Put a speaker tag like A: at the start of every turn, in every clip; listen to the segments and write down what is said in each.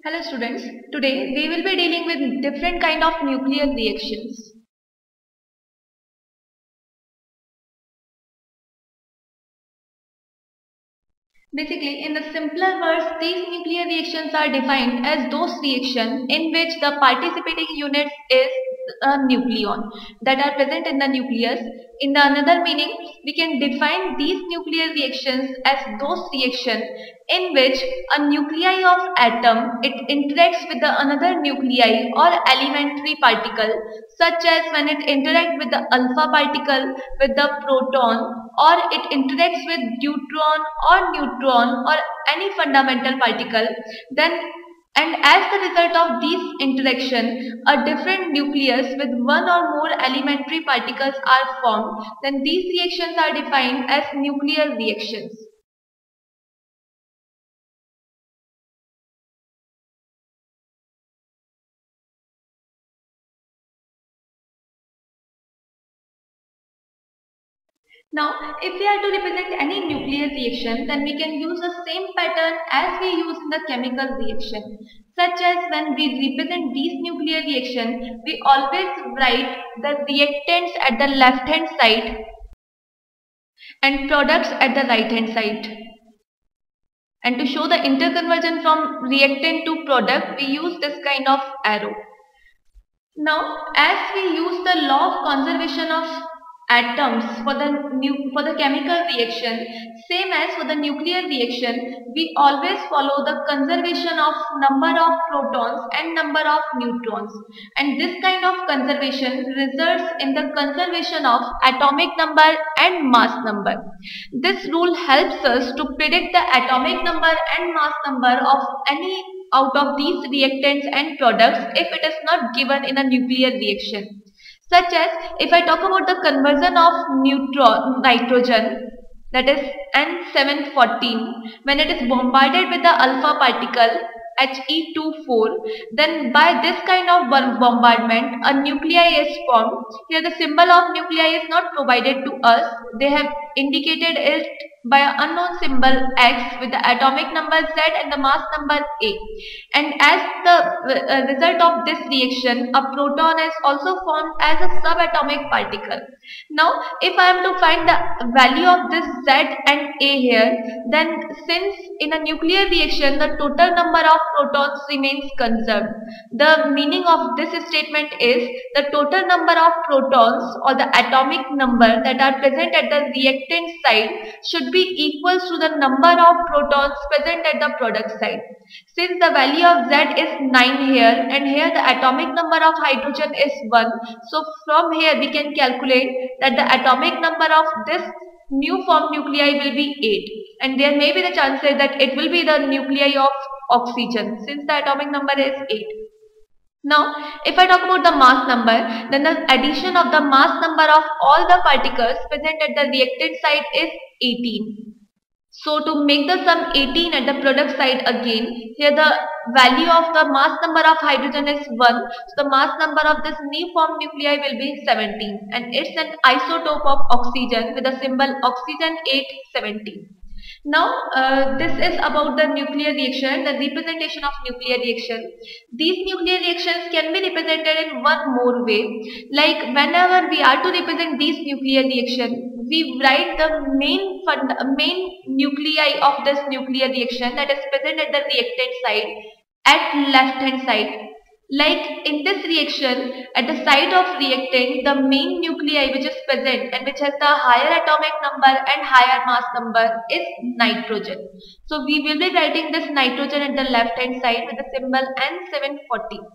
A: Hello students, today we will be dealing with different kind of nuclear reactions. Basically, in the simpler words, these nuclear reactions are defined as those reactions in which the participating unit is a nucleon that are present in the nucleus. In the another meaning, we can define these nuclear reactions as those reactions in which a nuclei of atom it interacts with the another nuclei or elementary particle, such as when it interacts with the alpha particle with the proton, or it interacts with deuteron or neutron or any fundamental particle, then and as the result of these interaction a different nucleus with one or more elementary particles are formed, then these reactions are defined as nuclear reactions. Now, if we are to represent any nuclear reaction, then we can use the same pattern as we use in the chemical reaction. Such as when we represent these nuclear reaction, we always write the reactants at the left hand side and products at the right hand side. And to show the interconversion from reactant to product, we use this kind of arrow. Now, as we use the law of conservation of atoms for the chemical reaction, same as for the nuclear reaction, we always follow the conservation of number of protons and number of neutrons, and this kind of conservation results in the conservation of atomic number and mass number. This rule helps us to predict the atomic number and mass number of any out of these reactants and products if it is not given in a nuclear reaction. Such as if I talk about the conversion of nitrogen, that is N714, when it is bombarded with the alpha particle He24, then by this kind of bombardment a nuclei is formed. Here the symbol of nuclei is not provided to us, they have indicated it by an unknown symbol X with the atomic number Z and the mass number A. And as the result of this reaction, a proton is also formed as a subatomic particle. Now, if I am to find the value of this Z and A here, then since in a nuclear reaction the total number of protons remains conserved, the meaning of this statement is the total number of protons or the atomic number that are present at the reactant side should be equal to the number of protons present at the product side. Since the value of Z is 9 here and here the atomic number of hydrogen is 1, so from here we can calculate that the atomic number of this new formed nuclei will be 8, and there may be the chances that it will be the nuclei of oxygen since the atomic number is 8. Now, if I talk about the mass number, then the addition of the mass number of all the particles present at the reactant side is 18. So, to make the sum 18 at the product side again, here the value of the mass number of hydrogen is 1. So, the mass number of this new formed nuclei will be 17, and it's an isotope of oxygen with the symbol oxygen 817. Now, this is about the nuclear reaction, the representation of nuclear reaction. These nuclear reactions can be represented in one more way. Like whenever we are to represent these nuclear reaction, we write the main nuclei of this nuclear reaction that is present at the reactant side at left hand side. Like in this reaction, at the side of reactant, the main nuclei which is present and which has the higher atomic number and higher mass number is nitrogen. So we will be writing this nitrogen at the left hand side with the symbol N740.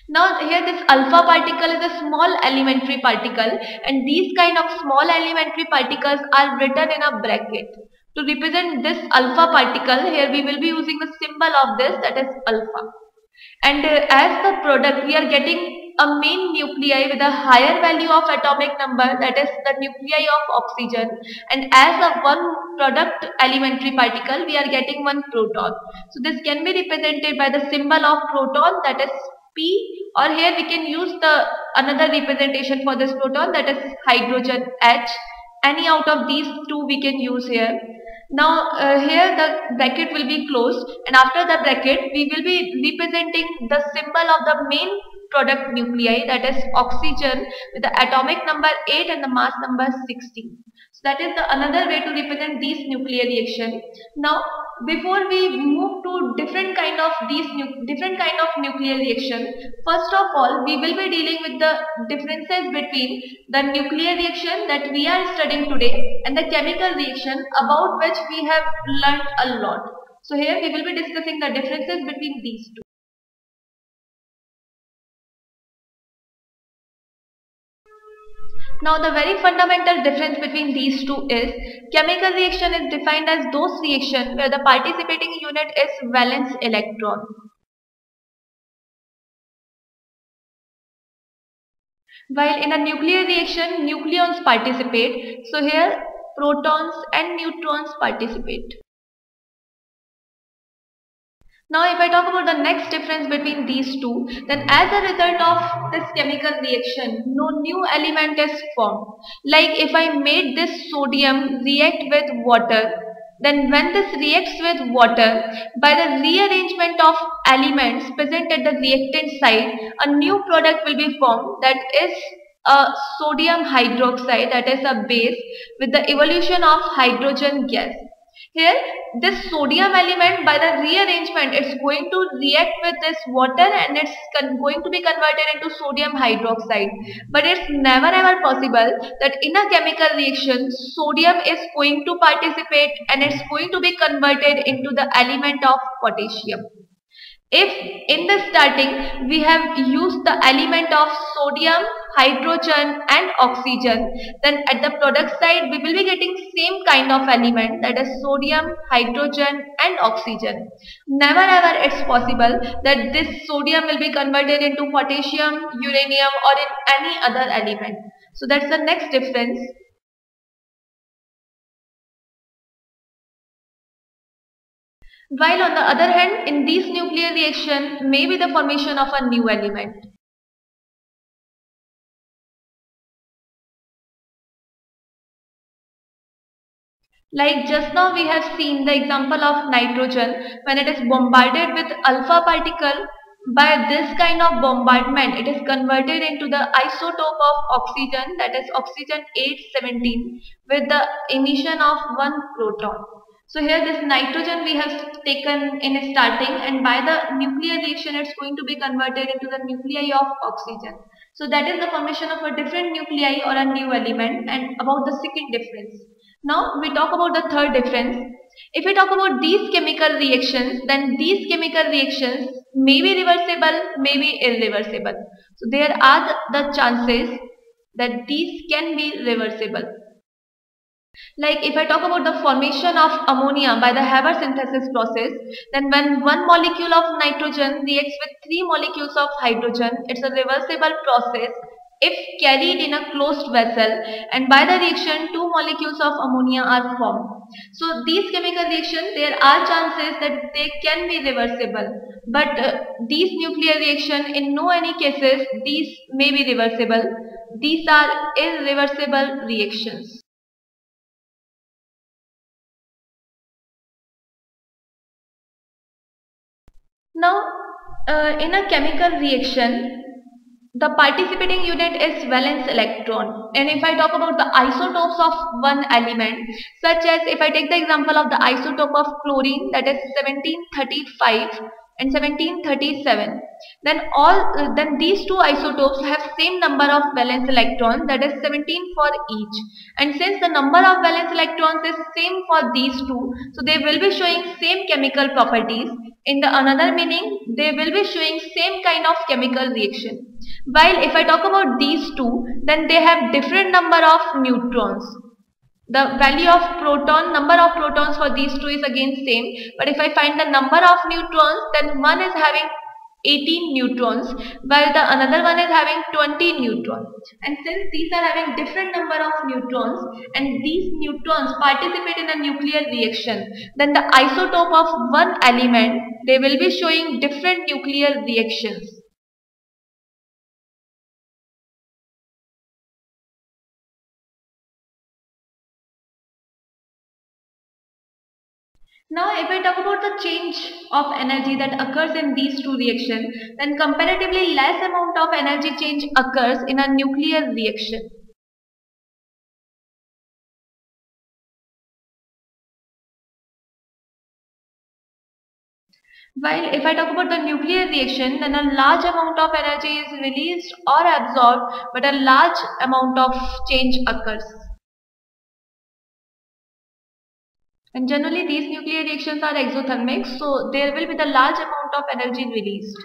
A: Now here this alpha particle is a small elementary particle, and these kind of small elementary particles are written in a bracket. To represent this alpha particle, here we will be using the symbol of this, that is alpha. And as the product, we are getting a main nuclei with a higher value of atomic number, that is the nuclei of oxygen, and as a one product elementary particle, we are getting one proton. So this can be represented by the symbol of proton, that is P, or here we can use the another representation for this proton, that is hydrogen H. Any out of these two we can use here. Now here the bracket will be closed, and after the bracket we will be representing the symbol of the main product nuclei, that is oxygen, with the atomic number 8 and the mass number 16. So that is the another way to represent these nuclear reaction. Now before we move to different kind of nuclear reaction, first of all we will be dealing with the differences between the nuclear reaction that we are studying today and the chemical reaction, about which we have learnt a lot. So here we will be discussing the differences between these two. Now the very fundamental difference between these two is chemical reaction is defined as those reaction where the participating unit is valence electron, while in a nuclear reaction nucleons participate. So here protons and neutrons participate. Now if I talk about the next difference between these two, then as a result of this chemical reaction, no new element is formed. Like if I made this sodium react with water, then when this reacts with water, by the rearrangement of elements present at the reactant side, a new product will be formed, that is a sodium hydroxide, that is a base with the evolution of hydrogen gas. Here this sodium element, by the rearrangement, it's going to react with this water and it's going to be converted into sodium hydroxide. But it's never ever possible that in a chemical reaction sodium is going to participate and it's going to be converted into the element of potassium. If in the starting we have used the element of sodium, hydrogen and oxygen, then at the product side we will be getting same kind of element, that is sodium, hydrogen and oxygen. Never ever it's possible that this sodium will be converted into potassium, uranium or in any other element. So that's the next difference. While on the other hand, in these nuclear reaction may be the formation of a new element. Like just now we have seen the example of nitrogen, when it is bombarded with alpha particle, by this kind of bombardment it is converted into the isotope of oxygen, that is oxygen 817, with the emission of one proton. So here this nitrogen we have taken in starting, and by the nuclear reaction it's going to be converted into the nuclei of oxygen. So that is the formation of a different nuclei or a new element. And about the second difference, now we talk about the third difference. If we talk about these chemical reactions, then these chemical reactions may be reversible, may be irreversible. So there are the chances that these can be reversible. Like if I talk about the formation of ammonia by the Haber synthesis process, then when one molecule of nitrogen reacts with three molecules of hydrogen, it's a reversible process if carried in a closed vessel, and by the reaction two molecules of ammonia are formed. So these chemical reactions, there are chances that they can be reversible, but these nuclear reaction in no any cases these may be reversible. These are irreversible reactions. Now, in a chemical reaction, the participating unit is valence electron. And if I talk about the isotopes of one element, such as if I take the example of the isotope of chlorine, that is 1735 and 1737, then these two isotopes have same number of valence electrons, that is 17 for each. And since the number of valence electrons is same for these two, so they will be showing same chemical properties. In the another meaning, they will be showing same kind of chemical reaction. While if I talk about these two, then they have different number of neutrons. The value of number of protons for these two is again same. But if I find the number of neutrons, then one is having 18 neutrons, while the another one is having 20 neutrons. And since these are having different number of neutrons, and these neutrons participate in a nuclear reaction, then the isotope of one element, they will be showing different nuclear reactions. Now, if I talk about the change of energy that occurs in these two reactions, then comparatively less amount of energy change occurs in a nuclear reaction. While if I talk about the nuclear reaction, then a large amount of energy is released or absorbed, but a large amount of change occurs. And generally these nuclear reactions are exothermic, so there will be the large amount of energy released.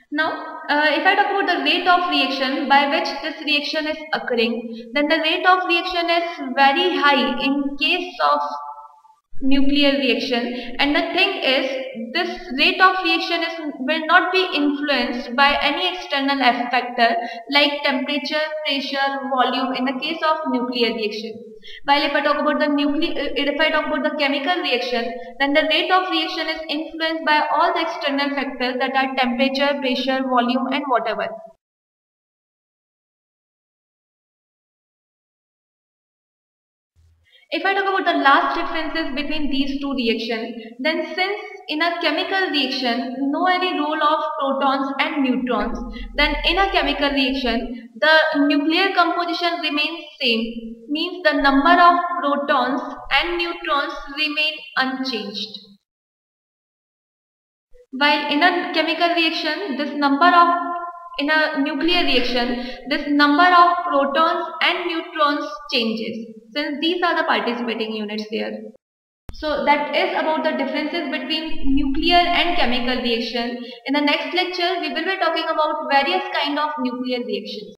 A: Now, if I talk about the rate of reaction by which this reaction is occurring, then the rate of reaction is very high in case of nuclear reaction, and the thing is this rate of reaction will not be influenced by any external factor like temperature, pressure, volume in the case of nuclear reaction. While if I talk about the chemical reaction, then the rate of reaction is influenced by all the external factors that are temperature, pressure, volume and whatever. If I talk about the last differences between these two reactions, then since in a chemical reaction no any role of protons and neutrons, then in a chemical reaction the nuclear composition remains same, means the number of protons and neutrons remain unchanged. While in a chemical reaction in a nuclear reaction, this number of protons and neutrons changes since these are the participating units there. So that is about the differences between nuclear and chemical reaction. In the next lecture, we will be talking about various kind of nuclear reactions.